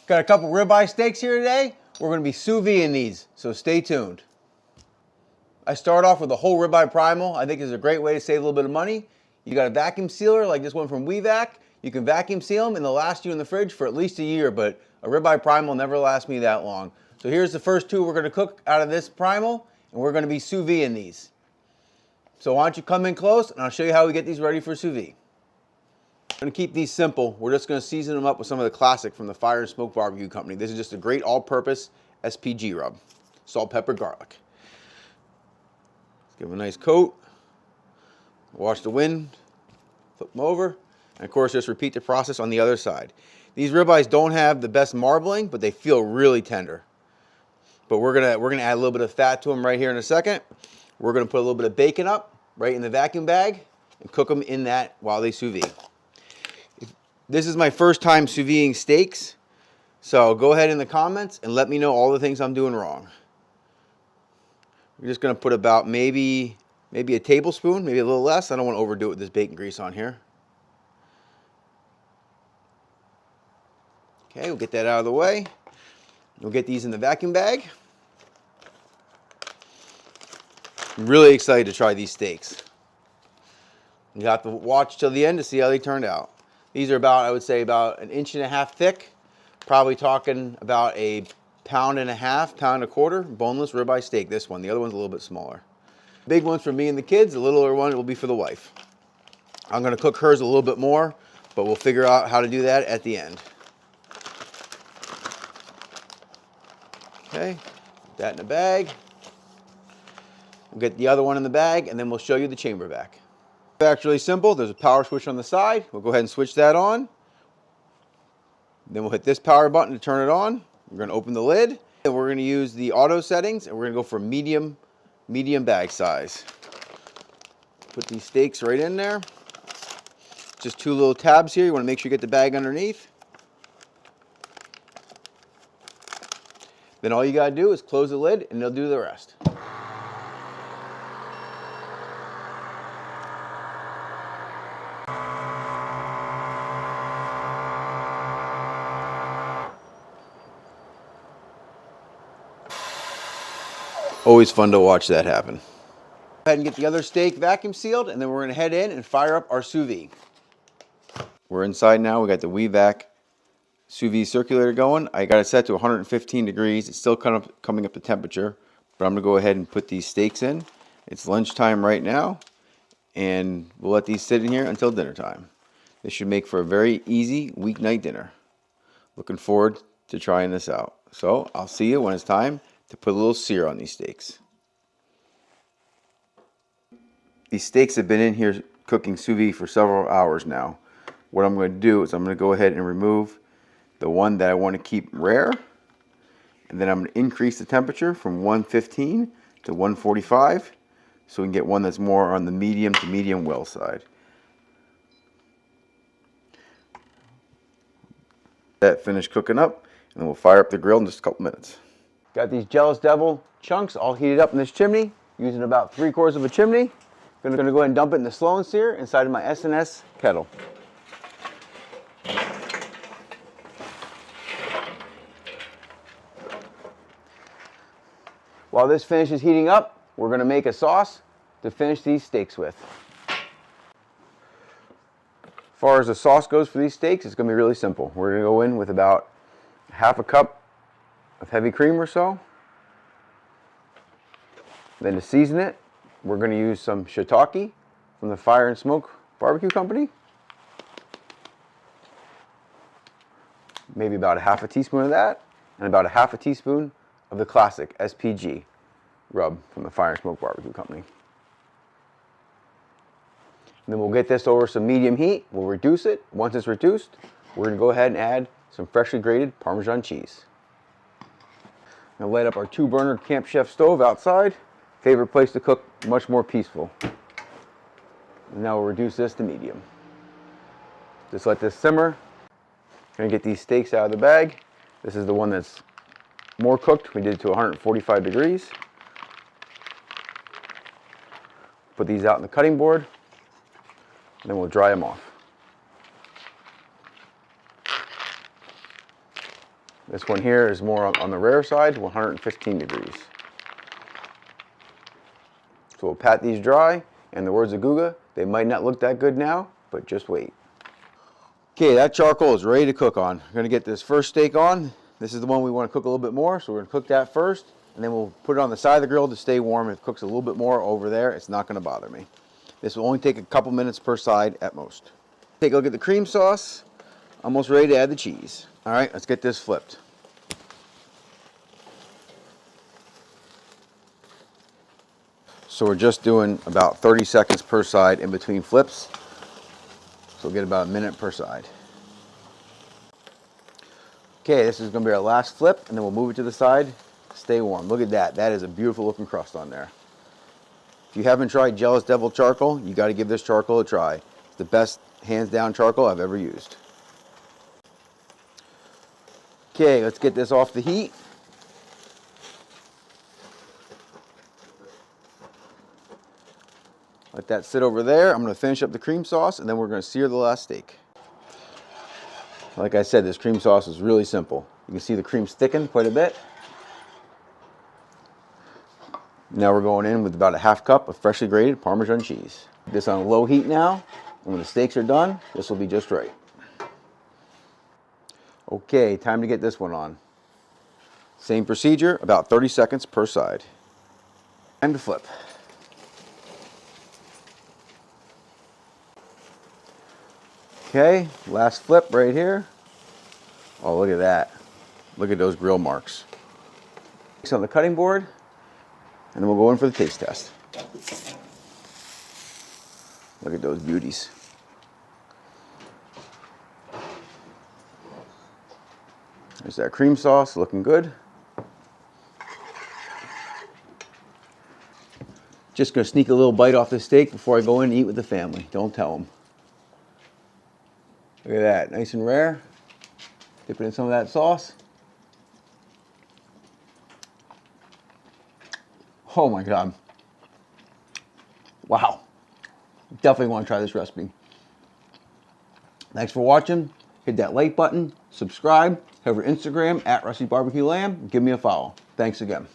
Got a couple ribeye steaks here today. We're going to be sous videing these, so stay tuned. I start off with a whole ribeye primal. I think it's a great way to save a little bit of money. You got a vacuum sealer like this one from Wevac. You can vacuum seal them and they'll last you in the fridge for at least a year, but a ribeye primal never lasts me that long. So here's the first two we're going to cook out of this primal, and we're going to be sous videing these. So why don't you come in close and I'll show you how we get these ready for sous vide. I'm going to keep these simple. We're just going to season them up with some of the classic from the Fire and Smoke Barbecue Company. This is just a great all-purpose SPG rub. Salt, pepper, garlic. Let's give them a nice coat. Watch the wind. Flip them over. And of course, just repeat the process on the other side. These ribeyes don't have the best marbling, but they feel really tender. But we're gonna add a little bit of fat to them right here in a second. We're gonna put a little bit of bacon up right in the vacuum bag and cook them in that while they sous vide. This is my first time sous videing steaks, so go ahead in the comments and let me know all the things I'm doing wrong. We're just gonna put about maybe a tablespoon, maybe a little less. I don't want to overdo it with this bacon grease on here. Okay, we'll get that out of the way. We'll get these in the vacuum bag. I'm really excited to try these steaks. You have to watch till the end to see how they turned out. These are about, I would say, about 1.5 inches thick. Probably talking about a 1.5 pound, 1.25 boneless ribeye steak. This one, the other one's a little bit smaller. Big one's for me and the kids. The littler one will be for the wife. I'm going to cook hers a little bit more, but we'll figure out how to do that at the end. Okay, put that in a bag. We'll get the other one in the bag, and then we'll show you the chamber vac. It's actually simple. There's a power switch on the side. We'll go ahead and switch that on. Then we'll hit this power button to turn it on. We're going to open the lid, and we're going to use the auto settings, and we're going to go for medium bag size. Put these steaks right in there. Just 2 little tabs here. You want to make sure you get the bag underneath. Then all you got to do is close the lid and they'll do the rest. Always fun to watch that happen. Go ahead and get the other steak vacuum sealed, and then we're going to head in and fire up our sous vide. We're inside now. We got the Wevac sous vide circulator going. I got it set to 115 degrees. It's still kind of coming up to temperature, but I'm going to go ahead and put these steaks in. It's lunchtime right now, and we'll let these sit in here until dinner time. This should make for a very easy weeknight dinner. Looking forward to trying this out. So I'll see you when it's time to put a little sear on these steaks. These steaks have been in here cooking sous vide for several hours now. What I'm going to do is I'm going to go ahead and remove the one that I want to keep rare, and then I'm going to increase the temperature from 115 to 145 so we can get one that's more on the medium to medium well side. That finished cooking up, and then we'll fire up the grill in just a couple minutes. Got these Jealous Devil Chunx all heated up in this chimney, using about 3/4 of a chimney. I'm going to go ahead and dump it in the Slow N Sear inside of my SnS kettle. While this finishes heating up, we're going to make a sauce to finish these steaks with. As far as the sauce goes for these steaks, it's going to be really simple. We're going to go in with about 1/2 cup of heavy cream or so. Then to season it, we're going to use some shiitake from the Fire and Smoke Barbecue Company. Maybe about 1/2 teaspoon of that, and about 1/2 teaspoon of the classic SPG rub from the Fire and Smoke Barbecue Company. And then we'll get this over some medium heat. We'll reduce it. Once it's reduced, we're going to go ahead and add some freshly grated Parmesan cheese. I'm going to light up our 2-burner Camp Chef stove outside. Favorite place to cook, much more peaceful. And now we'll reduce this to medium. Just let this simmer. Gonna get these steaks out of the bag. This is the one that's more cooked. We did it to 145 degrees. Put these out in the cutting board, and then we'll dry them off. This one here is more on the rare side, 115 degrees. So we'll pat these dry, and the words of Guga, they might not look that good now, but just wait. Okay, that charcoal is ready to cook on. We're gonna get this first steak on. This is the one we wanna cook a little bit more, so we're gonna cook that first, and then we'll put it on the side of the grill to stay warm. If it cooks a little bit more over there, it's not gonna bother me. This will only take a couple minutes per side at most. Take a look at the cream sauce. Almost ready to add the cheese. All right, let's get this flipped. So we're just doing about 30 seconds per side in between flips. So we'll get about a minute per side. Okay, this is gonna be our last flip, and then we'll move it to the side. Stay warm. Look at that. That is a beautiful looking crust on there. If you haven't tried Jealous Devil charcoal, you gotta give this charcoal a try. It's the best, hands down, charcoal I've ever used. Okay, let's get this off the heat. Let that sit over there. I'm going to finish up the cream sauce, and then we're going to sear the last steak. Like I said, this cream sauce is really simple. You can see the cream's thickened quite a bit. Now we're going in with about a half cup of freshly grated Parmesan cheese. Put this on low heat now, and when the steaks are done, this will be just right. Okay, time to get this one on. Same procedure, about 30 seconds per side. Time to flip. Okay, last flip right here. Oh, look at that. Look at those grill marks. It's on the cutting board, and then we'll go in for the taste test. Look at those beauties. There's that cream sauce looking good. Just gonna sneak a little bite off the steak before I go in and eat with the family. Don't tell them. Look at that, nice and rare. Dip it in some of that sauce. Oh my God. Wow. Definitely want to try this recipe. Thanks for watching. Hit that like button, subscribe, head over to Instagram @RustyBarbecueLamb, give me a follow. Thanks again.